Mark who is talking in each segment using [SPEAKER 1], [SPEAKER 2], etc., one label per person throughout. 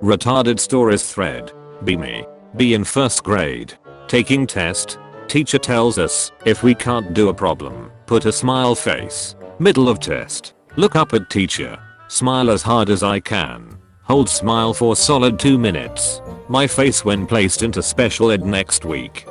[SPEAKER 1] Retarded stories thread. Be me. Be in first grade. Taking test. Teacher tells us if we can't do a problem, put a smile face. Middle of test. Look up at teacher. Smile as hard as I can. Hold smile for solid 2 minutes. My face when placed into special ed next week.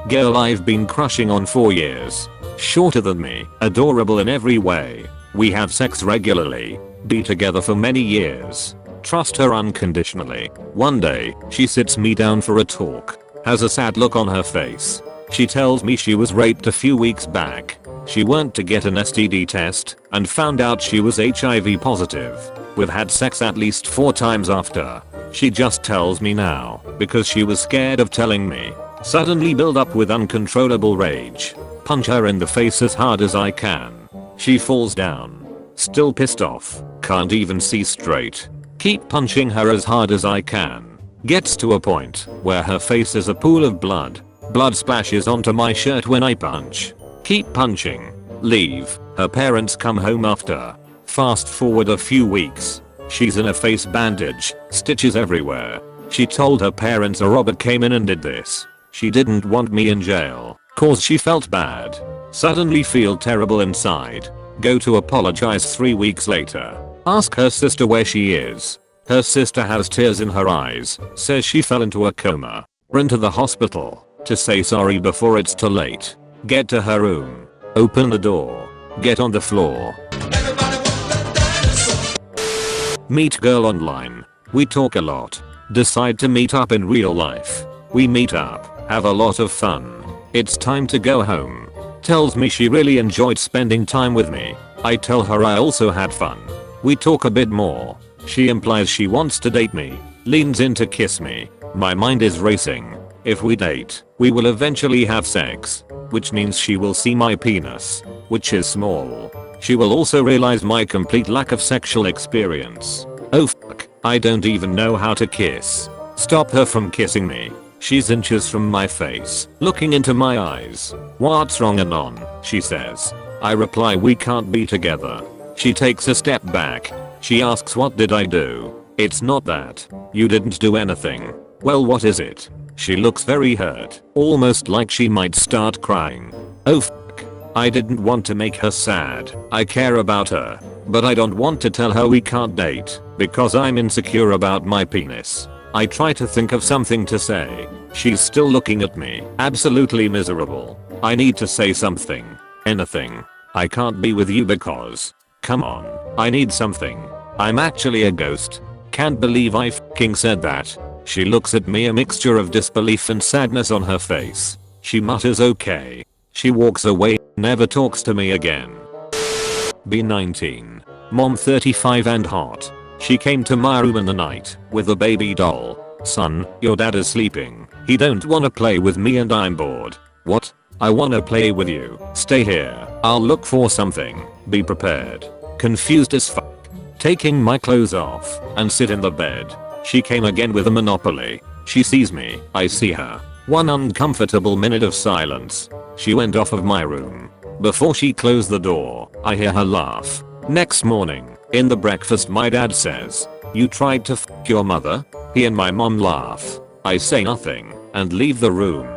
[SPEAKER 1] Girl I've been crushing on for years. Shorter than me, adorable in every way. We have sex regularly. Be together for many years. Trust her unconditionally. One day, she sits me down for a talk. Has a sad look on her face. She tells me she was raped a few weeks back. She went to get an STD test and found out she was HIV positive. We've had sex at least 4 times after. She just tells me now because she was scared of telling me. Suddenly build up with uncontrollable rage. Punch her in the face as hard as I can. She falls down. Still pissed off. Can't even see straight. Keep punching her as hard as I can. Gets to a point where her face is a pool of blood. Blood splashes onto my shirt when I punch. Keep punching. Leave. Her parents come home after. Fast forward a few weeks. She's in a face bandage. Stitches everywhere. She told her parents a robber came in and did this. She didn't want me in jail. Cause she felt bad. Suddenly feel terrible inside. Go to apologize 3 weeks later. Ask her sister where she is. Her sister has tears in her eyes, says she fell into a coma. Run to the hospital to say sorry before it's too late. Get to her room. Open the door. Get on the floor. Meet girl online. We talk a lot. Decide to meet up in real life. We meet up. Have a lot of fun. It's time to go home. Tells me she really enjoyed spending time with me. I tell her I also had fun. We talk a bit more. She implies she wants to date me. Leans in to kiss me. My mind is racing. If we date, we will eventually have sex. Which means she will see my penis. Which is small. She will also realize my complete lack of sexual experience. Oh fuck. I don't even know how to kiss. Stop her from kissing me. She's inches from my face, looking into my eyes. What's wrong Anon? She says. I reply we can't be together. She takes a step back. She asks what did I do? It's not that. You didn't do anything. Well what is it? She looks very hurt, almost like she might start crying. Oh fuck. I didn't want to make her sad. I care about her. But I don't want to tell her we can't date, because I'm insecure about my penis. I try to think of something to say. She's still looking at me, absolutely miserable. I need to say something. Anything. I can't be with you because. Come on. I need something. I'm actually a ghost. Can't believe I fucking said that. She looks at me, a mixture of disbelief and sadness on her face. She mutters okay. She walks away, never talks to me again. B19. Mom 35 and hot. She came to my room in the night with a baby doll. Son, your dad is sleeping. He don't wanna play with me and I'm bored. What? I wanna play with you. Stay here. I'll look for something. Be prepared. Confused as fuck. Taking my clothes off and sit in the bed. She came again with a Monopoly. She sees me. I see her. One uncomfortable minute of silence. She went off of my room. Before she closed the door, I hear her laugh. Next morning, in the breakfast my dad says, "You tried to f your mother?" He and my mom laugh. I say nothing and leave the room.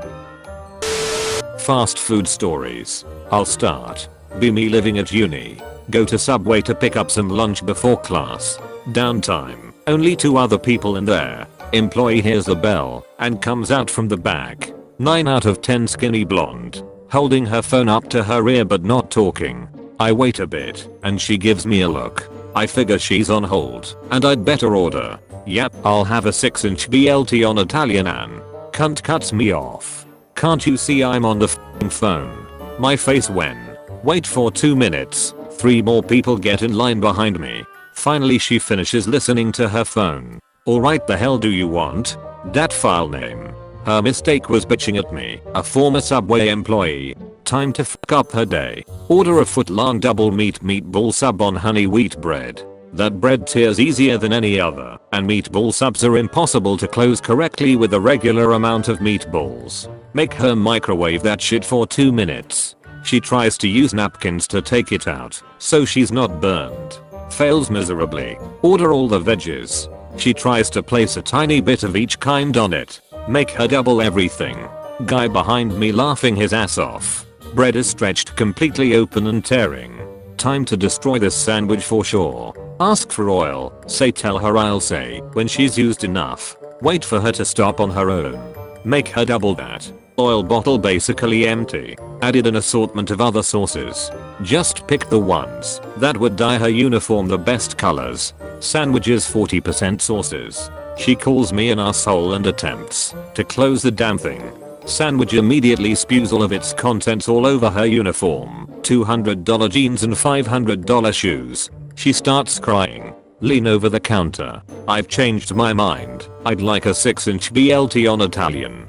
[SPEAKER 1] Fast food stories. I'll start. Be me living at uni. Go to Subway to pick up some lunch before class. Downtime. Only 2 other people in there. Employee hears the bell and comes out from the back. 9 out of 10 skinny blonde. Holding her phone up to her ear but not talking. I wait a bit and she gives me a look. I figure she's on hold and I'd better order. Yep, I'll have a 6-inch BLT on Italian and cunt cuts me off. Can't you see I'm on the f***ing phone? My face when. Wait for 2 minutes. 3 more people get in line behind me. Finally she finishes listening to her phone. Alright, the hell do you want? Dat file name. Her mistake was bitching at me, a former Subway employee. Time to fuck up her day. Order a foot-long double meatball sub on honey wheat bread. That bread tears easier than any other, and meatball subs are impossible to close correctly with a regular amount of meatballs. Make her microwave that shit for 2 minutes. She tries to use napkins to take it out, so she's not burned. Fails miserably. Order all the veggies. She tries to place a tiny bit of each kind on it. Make her double everything. Guy behind me laughing his ass off. Bread is stretched completely open and tearing. Time to destroy this sandwich for sure. Ask for oil. Say tell her I'll say when she's used enough. Wait for her to stop on her own. Make her double that. Oil bottle basically empty. Added an assortment of other sauces. Just pick the ones that would dye her uniform the best colors. Sandwiches 40% sauces. She calls me an asshole and attempts to close the damn thing. Sandwich immediately spews all of its contents all over her uniform. $200 jeans and $500 shoes. She starts crying. Lean over the counter. I've changed my mind. I'd like a 6-inch BLT on Italian.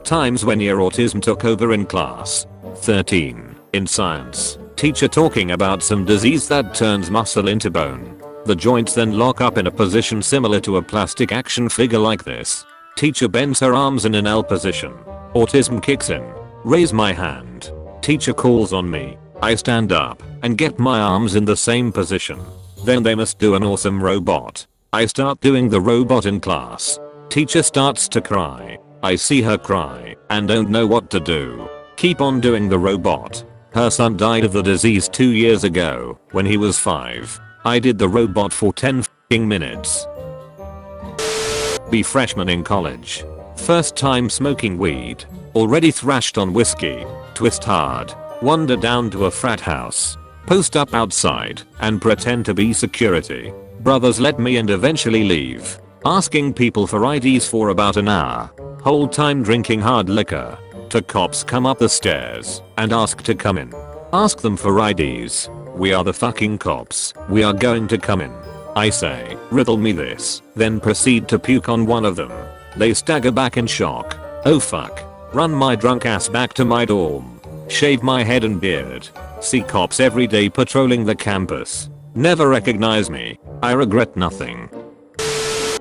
[SPEAKER 1] Times when your autism took over in class. 13. In science. Teacher talking about some disease that turns muscle into bone. The joints then lock up in a position similar to a plastic action figure like this. Teacher bends her arms in an L position. Autism kicks in. Raise my hand. Teacher calls on me. I stand up and get my arms in the same position. Then they must do an awesome robot. I start doing the robot in class. Teacher starts to cry. I see her cry and don't know what to do. Keep on doing the robot. Her son died of the disease 2 years ago when he was 5. I did the robot for 10 f***ing minutes. Be freshman in college. First time smoking weed. Already thrashed on whiskey. Twist hard. Wander down to a frat house. Post up outside and pretend to be security. Brothers let me and eventually leave. Asking people for IDs for about an hour. Whole time drinking hard liquor. To cops come up the stairs and ask to come in. Ask them for IDs. We are the fucking cops. We are going to come in. I say, riddle me this. Then proceed to puke on one of them. They stagger back in shock. Oh fuck. Run my drunk ass back to my dorm. Shave my head and beard. See cops every day patrolling the campus. Never recognize me. I regret nothing.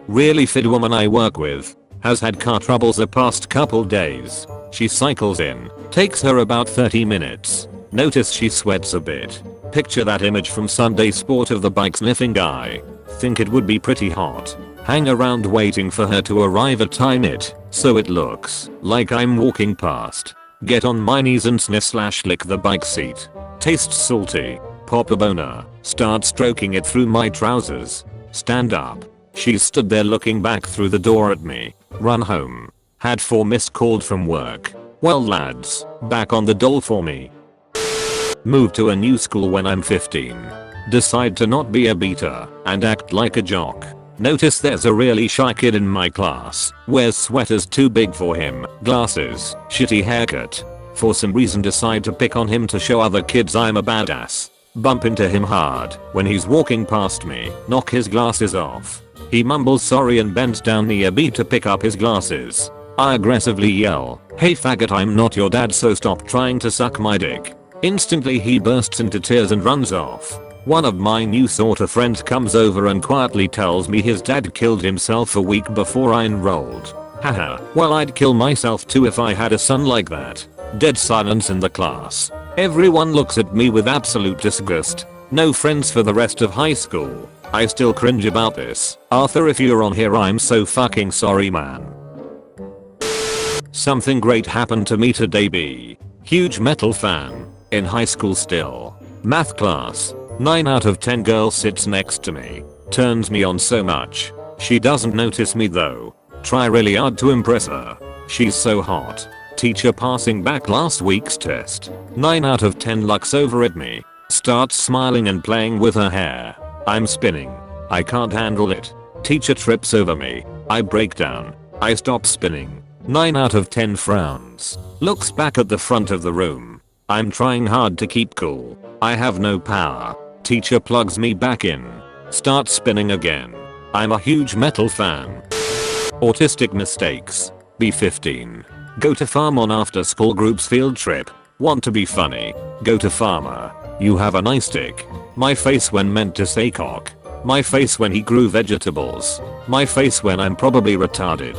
[SPEAKER 1] Really fit woman I work with. Has had car troubles the past couple days. She cycles in. Takes her about 30 minutes. Notice she sweats a bit. Picture that image from Sunday Sport of the bike sniffing guy. Think it would be pretty hot. Hang around waiting for her to arrive at time it so it looks like I'm walking past. Get on my knees and sniff/lick the bike seat. Tastes salty. Pop a boner. Start stroking it through my trousers. Stand up. She's stood there looking back through the door at me. Run home. Had 4 missed calls from work. Well lads, back on the dole for me. Move to a new school when I'm 15. Decide to not be a beta and act like a jock. Notice there's a really shy kid in my class. Wears sweaters too big for him. Glasses. Shitty haircut. For some reason decide to pick on him to show other kids I'm a badass. Bump into him hard when he's walking past me. Knock his glasses off. He mumbles sorry and bends down near me to pick up his glasses. I aggressively yell, "Hey faggot, I'm not your dad, so stop trying to suck my dick." Instantly he bursts into tears and runs off. One of my new sort of friends comes over and quietly tells me his dad killed himself a week before I enrolled. Haha, well I'd kill myself too if I had a son like that. Dead silence in the class. Everyone looks at me with absolute disgust. No friends for the rest of high school. I still cringe about this. Arthur, if you're on here, I'm so fucking sorry, man. Something great happened to me today. B. Huge metal fan. In high school still. Math class. 9 out of 10 girl sits next to me. Turns me on so much. She doesn't notice me though. Try really hard to impress her. She's so hot. Teacher passing back last week's test. 9 out of 10 looks over at me. Starts smiling and playing with her hair. I'm spinning. I can't handle it. Teacher trips over me. I break down. I stop spinning. 9 out of 10 frowns. Looks back at the front of the room. I'm trying hard to keep cool. I have no power. Teacher plugs me back in. Start spinning again. I'm a huge metal fan. Autistic mistakes. B15. Go to farm on after school groups field trip. Want to be funny. Go to farmer. You have a nice dick. My face when meant to say cock. My face when he grew vegetables. My face when I'm probably retarded.